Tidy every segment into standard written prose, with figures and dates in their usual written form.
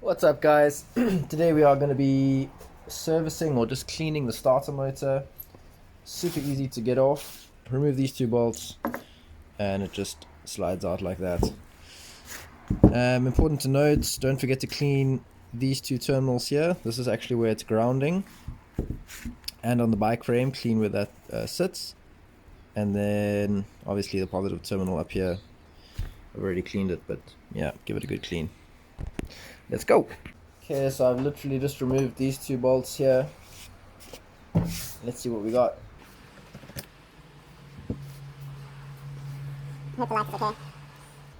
What's up, guys? Today we are going to be servicing or just cleaning the starter motor. Super easy to get off. Remove these two bolts and it just slides out like that. Important to note, don't forget to clean these two terminals here. This is actually where it's grounding. And on the bike frame, clean where that sits. And then obviously the positive terminal up here. I've already cleaned it, but yeah, give it a good clean. Let's go. Okay, so I've literally just removed these two bolts here. Let's see what we got. Hope the light is okay.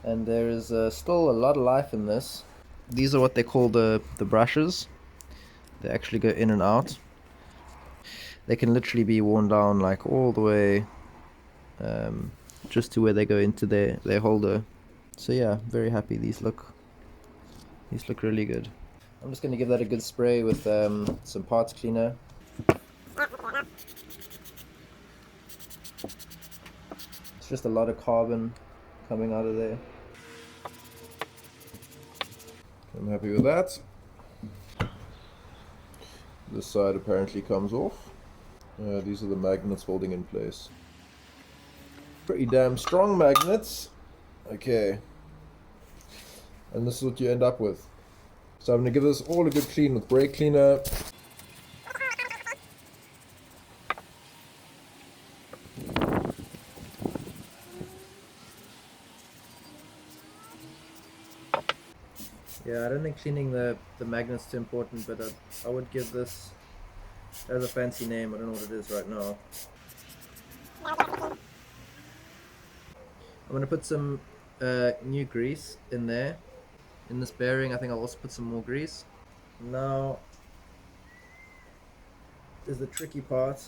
And there is still a lot of life in this. These are what they call the brushes. They actually go in and out. They can literally be worn down like all the way just to where they go into their holder. So yeah, very happy. These look really good. I'm just going to give that a good spray with some parts cleaner. It's just a lot of carbon coming out of there. I'm happy with that. This side apparently comes off. These are the magnets holding in place. Pretty damn strong magnets. Okay. And this is what you end up with. So I'm going to give this all a good clean with brake cleaner. Yeah, I don't think cleaning the magnets is too important, but I would give this as a fancy name. I don't know what it is right now. I'm going to put some new grease in there. In this bearing, I think I'll also put some more grease. Now is the tricky part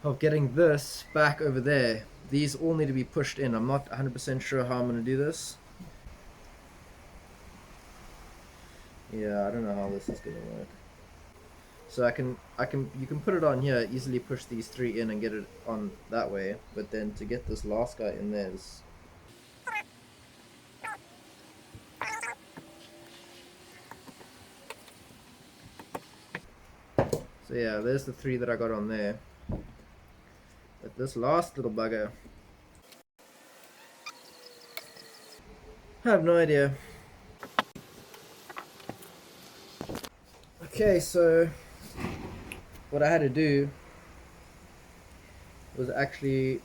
of getting this back over there. These all need to be pushed in. I'm not 100% sure how I'm going to do this. Yeah, I don't know how this is going to work. So you can put it on here, easily push these three in and get it on that way. But then to get this last guy in there is... So yeah, there's the three that I got on there. But this last little bugger, I have no idea. Okay, so what I had to do was actually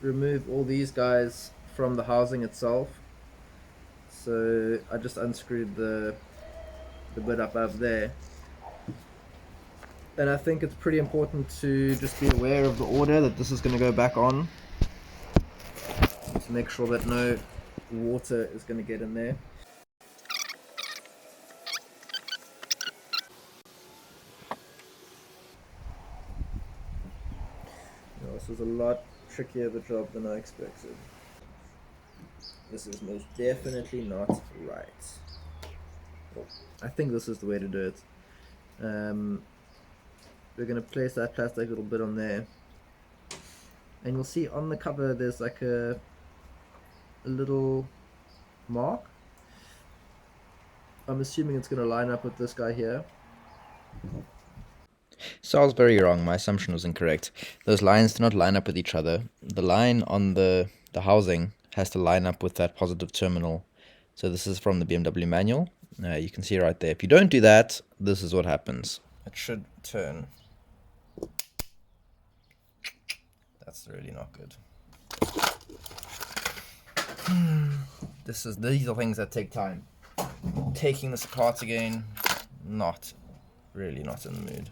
remove all these guys from the housing itself. So I just unscrewed the bit up above there. And I think it's pretty important to just be aware of the order that this is going to go back on, to make sure that no water is going to get in there. This is a lot trickier of a job than I expected. This is most definitely not right. Well, I think this is the way to do it. We're going to place that plastic little bit on there. And you'll see on the cover there's like a little mark. I'm assuming it's going to line up with this guy here. So I was very wrong. My assumption was incorrect. Those lines do not line up with each other. The line on the housing has to line up with that positive terminal. So this is from the BMW manual. You can see right there. If you don't do that, this is what happens. It should turn. That's really not good. These are things that take time. Taking this apart again, not in the mood.